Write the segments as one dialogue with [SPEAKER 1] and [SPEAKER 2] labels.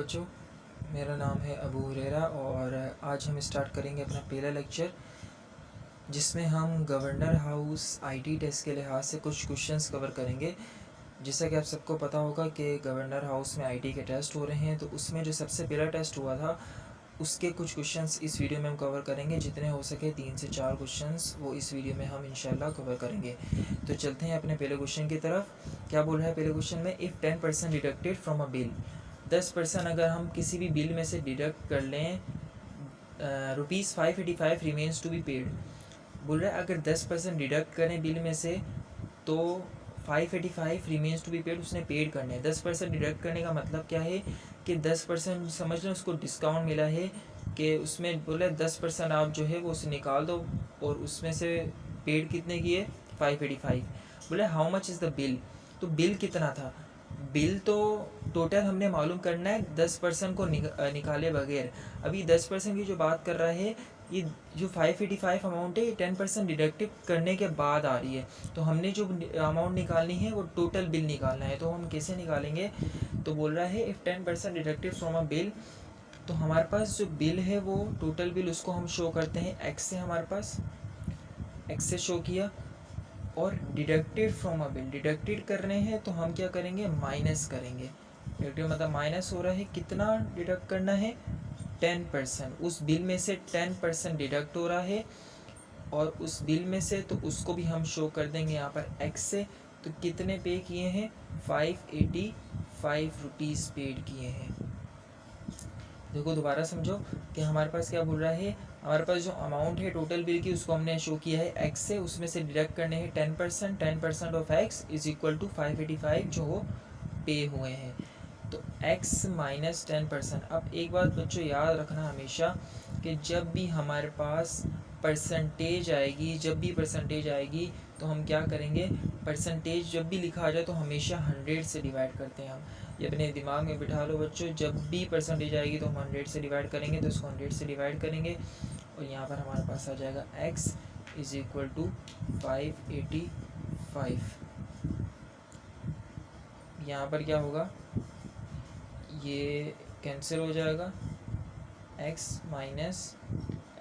[SPEAKER 1] बच्चों, मेरा नाम है अबू हुरैरा और आज हम स्टार्ट करेंगे अपना पहला लेक्चर, जिसमें हम गवर्नर हाउस आईटी टेस्ट के लिहाज से कुछ क्वेश्चंस कवर करेंगे। जैसा कि आप सबको पता होगा कि गवर्नर हाउस में आईटी के टेस्ट हो रहे हैं, तो उसमें जो सबसे पहला टेस्ट हुआ था उसके कुछ क्वेश्चंस इस वीडियो में हम कवर करेंगे। जितने हो सके 3 से 4 क्वेश्चंस वो इस वीडियो में हम इंशाल्लाह कवर करेंगे। तो चलते हैं अपने पहले क्वेश्चन की तरफ। क्या बोल रहा है पहले क्वेश्चन में, if 10% deducted from a bill, 10% अगर हम किसी भी बिल में से डिडक्ट कर लें, ₹585 रिमेन्स टू बी पेड। बोल रहा है अगर 10% डिडक्ट करें बिल में से तो 585 रिमेन्स टू बी पेड उसने पेड करने हैं। 10% डिडक्ट करने का मतलब क्या है कि 10% समझ लें उसको डिस्काउंट मिला है, कि उसमें बोला 10% आप जो है वो उसे निकाल दो और उसमें से पेड कितने की है 585। बोले how much is the bill, तो बिल कितना था। बिल तो टोटल हमने मालूम करना है 10% को निकाले बगैर। अभी 10% की जो बात कर रहा है, ये जो 585 अमाउंट है ये 10% डिडक्टिव करने के बाद आ रही है। तो हमने जो अमाउंट निकालनी है वो टोटल बिल निकालना है। तो हम कैसे निकालेंगे, तो बोल रहा है if 10% deductive from a bill, तो हमारे पास जो बिल है वो टोटल बिल उसको हम शो करते हैं एक्स से। हमारे पास एक्स से शो किया, और deducted from a bill, deducted कर रहे हैं तो हम क्या करेंगे, माइनस करेंगे। डिडक्टेड मतलब माइनस हो रहा है, कितना डिडक्ट करना है 10%। उस बिल में से 10% डिडक्ट हो रहा है और उस बिल में से तो उसको भी हम शो कर देंगे यहाँ पर एक्स से। तो कितने पे किए हैं, 585 रुपीज़ पेड किए हैं। देखो दोबारा समझो कि हमारे पास क्या बोल रहा है, हमारे पास जो अमाउंट है टोटल बिल की उसको हमने शो किया है एक्स से, उसमें से डिडक्ट करने हैं 10% of x is equal to 585 जो वो पे हुए हैं। तो x माइनस 10%। अब एक बात बच्चों याद रखना हमेशा कि जब भी हमारे पास परसेंटेज आएगी तो हम क्या करेंगे, परसेंटेज जब भी लिखा आ जाए तो हमेशा 100 से डिवाइड करते हैं हम। ये अपने दिमाग में बिठा लो बच्चों, जब भी परसेंटेज आएगी तो हम 100 से डिवाइड करेंगे, तो इसको 100 से डिवाइड करेंगे और यहाँ पर हमारे पास आ जाएगा x इज इक्वल टू 585। यहाँ पर क्या होगा, ये कैंसिल हो जाएगा, x माइनस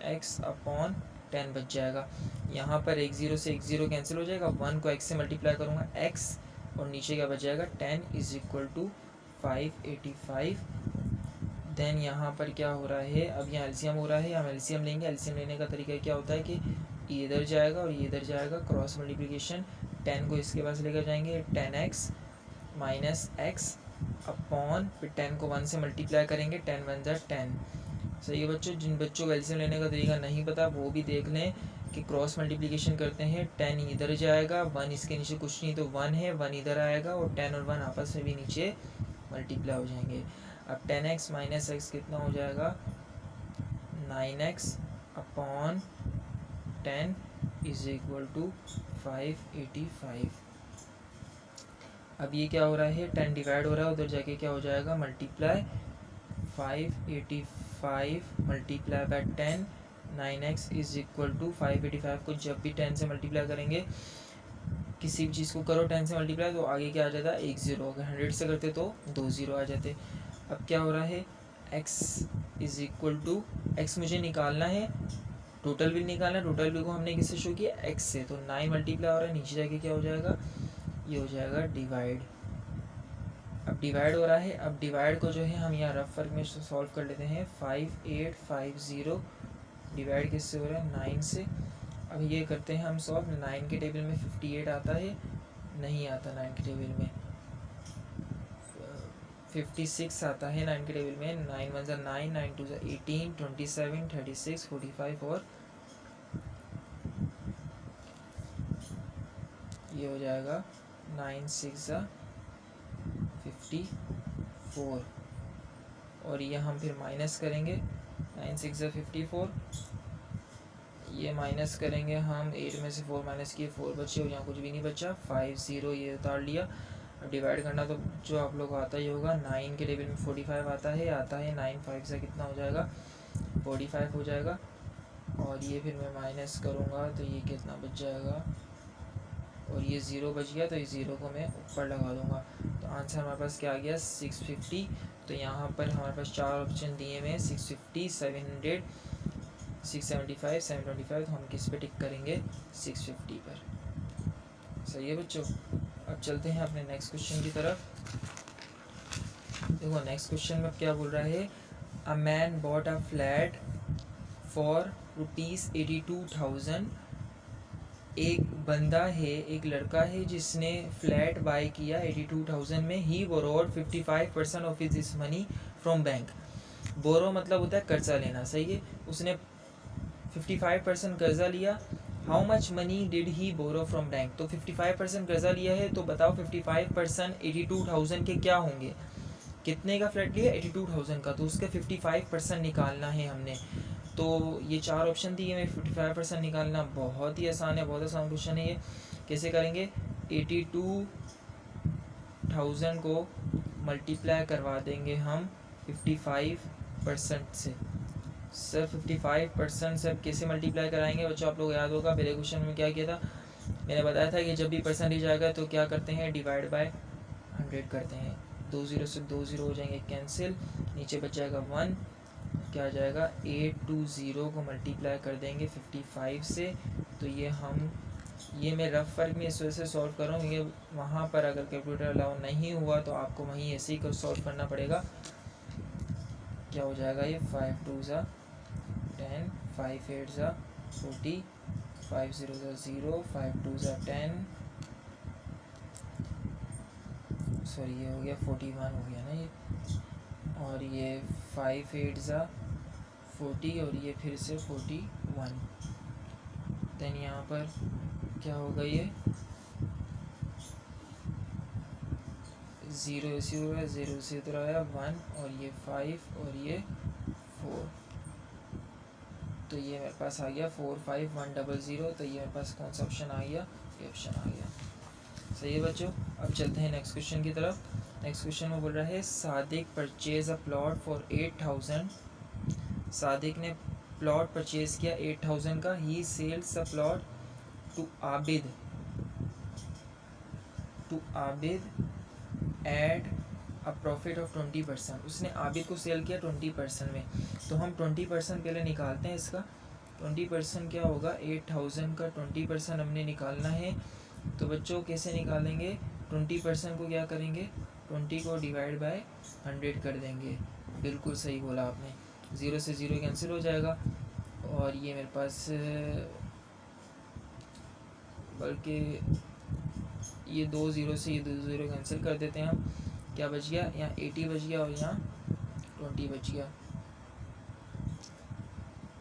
[SPEAKER 1] एक्स अपॉन 10 बच जाएगा। यहाँ पर एक ज़ीरो से एक ज़ीरो कैंसिल हो जाएगा, 1 को x से मल्टीप्लाई करूँगा x, और नीचे क्या बच जाएगा 10 इज इक्वल टू 585। देन यहाँ पर क्या हो रहा है, अब यहाँ एलसीएम हो रहा है, हम एलसीएम लेंगे। एलसीएम लेने का तरीका क्या होता है कि ये इधर जाएगा और ये इधर जाएगा, क्रॉस मल्टीप्लिकेशन। 10 को इसके पास लेकर जाएंगे, 10x माइनस एक्स अपॉन, फिर 10 को 1 से मल्टीप्लाई करेंगे, 10 1 ज़ा 10। सही है बच्चों, जिन बच्चों को एलसीएम लेने का तरीका नहीं पता वो भी देख लें कि क्रॉस मल्टीप्लिकेशन करते हैं, 10 इधर जाएगा, 1 इसके नीचे कुछ नहीं तो 1 है, 1 इधर आएगा और 10 और 1 आपस में भी नीचे मल्टीप्लाई हो जाएंगे। अब 10x माइनस एक्स कितना हो जाएगा, 9x upon 10 is equal to 585। अब ये क्या हो रहा है, 10 डिवाइड हो रहा है, उधर जाके क्या हो जाएगा, multiply 585 multiply by 10, 9x is equal to 585 को जब भी 10 से मल्टीप्लाई करेंगे, किसी भी चीज़ को करो 10 से मल्टीप्लाई तो आगे क्या आ जाता है, एक ज़ीरो। अगर 100 से करते तो 2 ज़ीरो आ जाते। अब क्या हो रहा है, x is equal to, x मुझे निकालना है, टोटल बिल निकालना है। टोटल बिल को हमने किससे शो किया, x से, तो 9 मल्टीप्लाई हो रहा है, नीचे जाके क्या हो जाएगा, ये हो जाएगा डिवाइड। अब डिवाइड हो रहा है, अब डिवाइड को जो है हम यहाँ रफ वर्क में सॉल्व कर लेते हैं। 5850 डिवाइड किससे हो रहा है, 9 से। अब ये करते हैं हम सॉल्व। 9 के टेबल में 58 आता है, नहीं आता 9 के टेबल में, 56 आता है 9 के टेबल में। 9 1 ज़ा 9, 9 2 ज़ा 18, 27, 36, 45 और ये हो जाएगा 9 6 ज़ा 54, और ये हम फिर माइनस करेंगे। 9 6 ज़ा 54, ये माइनस करेंगे हम, 8 में से 4 माइनस किए 4 बचे और यहाँ कुछ भी नहीं बचा। 50 ये उतार लिया। डिवाइड करना तो जो आप लोग आता ही होगा, 9 के टेबल में 45 आता है। 9 5 से कितना हो जाएगा, 45 हो जाएगा, और ये फिर मैं माइनस करूँगा तो ये कितना बच जाएगा, और ये ज़ीरो बच गया तो इस ज़ीरो को मैं ऊपर लगा दूँगा। तो तो आंसर हमारे पास क्या आ गया 650। तो यहाँ पर हमारे पास 4 ऑप्शन दिए हुए हैं 650, 700, 675, 725। तो हम किस पे टिक करेंगे 650 पर। सही है बच्चों। अब चलते हैं अपने नेक्स्ट क्वेश्चन की तरफ। देखो नेक्स्ट क्वेश्चन में क्या बोल रहा है, a man bought a flat for ₹82,000। एक बंदा है, एक लड़का है जिसने फ्लैट बाय किया 82,000 में। He borrowed 55% of this money from bank. Borrow मतलब होता है कर्जा लेना, सही है। उसने 55% कर्जा लिया। How much money did he borrow from bank. तो 55% कर्जा लिया है, तो बताओ 55% 82,000 के क्या होंगे। कितने का फ्लैट लिया 82,000 का, तो उसके 55% निकालना है हमने। तो ये 4 ऑप्शन दिए हमें, 55% निकालना बहुत ही आसान है, बहुत आसान क्वेश्चन है ये। कैसे करेंगे, 82,000 को मल्टीप्लाई करवा देंगे हम 55% से। सर 55% से कैसे मल्टीप्लाई कराएंगे बच्चों, आप लोग याद होगा पहले क्वेश्चन में क्या किया था, मैंने बताया था कि जब भी परसेंटेज आएगा तो क्या करते हैं, डिवाइड बाय 100 करते हैं। 2 0 से 2 0 हो जाएंगे कैंसिल, नीचे बच जाएगा 1, क्या आ जाएगा 820 को मल्टीप्लाई कर देंगे 55 से। तो ये मैं रफ वर्क में इस वजह से सॉल्व कर रहा हूँ, ये वहाँ पर अगर कैलकुलेटर अलाउ नहीं हुआ तो आपको वहीं ऐसे ही सॉल्व करना पड़ेगा। क्या हो जाएगा ये 5 2 ज़ा 10, 5 8 ज़ा 40, 5 0 ज़ा 0, 5 2 ज़ा 10, सॉरी ये हो गया 41 हो गया ना ये, और ये 5 8 ज़ा 40 और ये फिर से 41। देन यहाँ पर क्या होगा, ये 0 ऐसे हो गया, 0 से इधर आया 1, और ये 5 और ये 4। तो ये मेरे पास आ गया 45100। तो ये मेरे पास कौन सा ऑप्शन आ गया, ये ऑप्शन आ गया। सही है बच्चों। अब चलते हैं नेक्स्ट क्वेश्चन की तरफ। नेक्स्ट क्वेश्चन में बोल रहा है, Sadiq purchase a plot for 8,000। Sadiq ने प्लॉट परचेज किया 8,000 का। He sells a plot to Abid at a profit of 20%। उसने आबिद को सेल किया 20% में। तो हम 20% पहले निकालते हैं इसका। 20% क्या होगा, 8,000 का 20% हमने निकालना है। तो बच्चों कैसे निकालेंगे, 20% को क्या करेंगे, 20 को डिवाइड बाय 100 कर देंगे। बिल्कुल सही बोला आपने, 0 से 0 कैंसिल हो जाएगा, और ये मेरे पास बल्कि ये 2 0 से ये 2 0 कैंसिल कर देते हैं हम। क्या बच गया, यहाँ 80 बच गया और यहाँ 20 बच गया।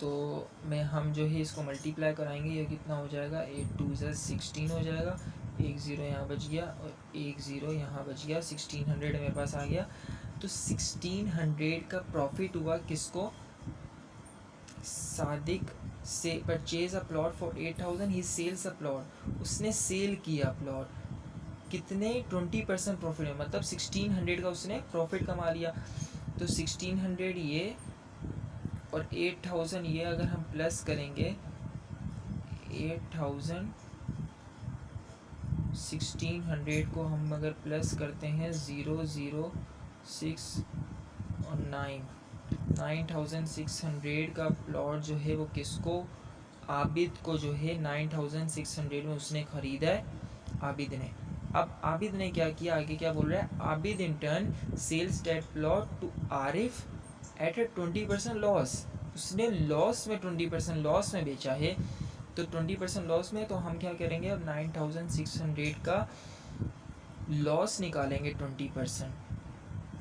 [SPEAKER 1] तो हम जो है इसको मल्टीप्लाई कराएंगे, ये कितना हो जाएगा, 8 2 ज़ा 16 हो जाएगा। 1 0 यहाँ बच गया और 1 0 यहाँ बच गया, 1600 मेरे पास आ गया। तो 1600 का प्रॉफिट हुआ किसको, सादिक से purchase a plot for 8,000। He sells a plot, उसने सेल किया प्लॉट कितने, 20% प्रॉफिट में, मतलब 1600 का उसने प्रॉफिट कमा लिया। तो 1600 ये और 8,000 ये अगर हम प्लस करेंगे, 8,000 1600 को हम अगर प्लस करते हैं 0 0 6 और 9,600 का प्लॉट जो है वो किसको, आबिद को जो है 9,600 में उसने खरीदा है आबिद ने। अब आबिद ने क्या किया, आगे क्या बोल रहा है, Abid in turn sells that plot to Arif at a 20% loss. उसने लॉस में 20% लॉस में बेचा है। तो 20% लॉस में, तो हम क्या करेंगे, अब 9,600 का लॉस निकालेंगे 20%,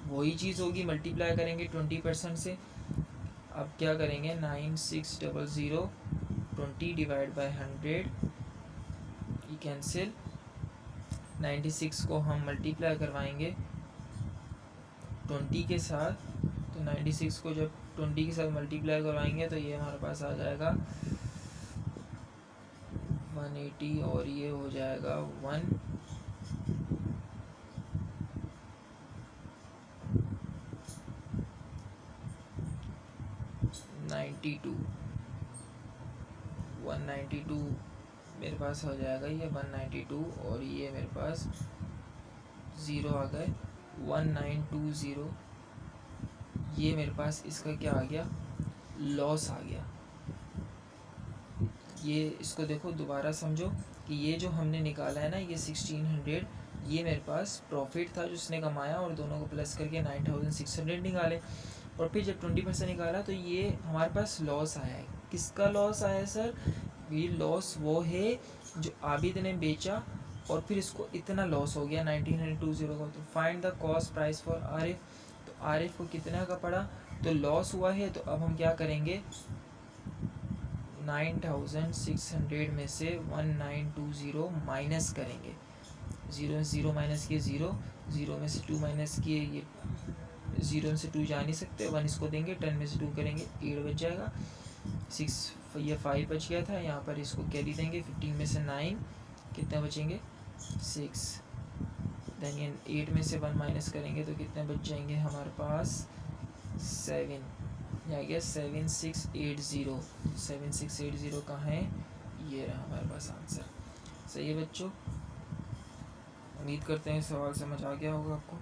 [SPEAKER 1] वही चीज़ होगी, मल्टीप्लाई करेंगे 20% से। अब क्या करेंगे, 9600 20 डिवाइड बाय 100, ये कैंसिल। 96 को हम मल्टीप्लाई करवाएंगे 20 के साथ। तो 96 को जब 20 के साथ मल्टीप्लाई करवाएंगे तो ये हमारे पास आ जाएगा 180, और ये हो जाएगा 192 मेरे पास हो जाएगा ये 192, और ये मेरे पास ज़ीरो आ गए, 1920, ये मेरे पास इसका क्या आ गया, लॉस आ गया। ये इसको देखो दोबारा समझो कि ये जो हमने निकाला है ना, ये 1600, ये मेरे पास प्रॉफिट था जो उसने कमाया, और दोनों को प्लस करके 9600 निकाले, और फिर जब 20% निकाला तो ये हमारे पास लॉस आया है। किसका लॉस आया है सर? ये लॉस वो है जो आबिद ने बेचा और फिर इसको इतना लॉस हो गया 1920 का। तो find the cost price for Arif. तो आरिफ को कितना का पड़ा, तो लॉस हुआ है, तो अब हम क्या करेंगे, 9600 में से 1920 माइनस करेंगे, ज़ीरो से ज़ीरो माइनस किए ज़ीरो, ज़ीरो में से 2 माइनस किए, ये ज़ीरो में से 2 जा नहीं सकते, 1 इसको देंगे, 10 में से 2 करेंगे, 8 बच जाएगा, 6 ये 5 बच गया था, यहाँ पर इसको कैरी देंगे, 15 में से 9 कितने बचेंगे, 6, देन ये 8 में से 1 माइनस करेंगे तो कितने बच जाएंगे हमारे पास, 7, आ गया 7680। 7680 कहाँ है, ये रहा हमारे पास आंसर। सही है बच्चों, उम्मीद करते हैं सवाल समझ आ गया होगा आपको।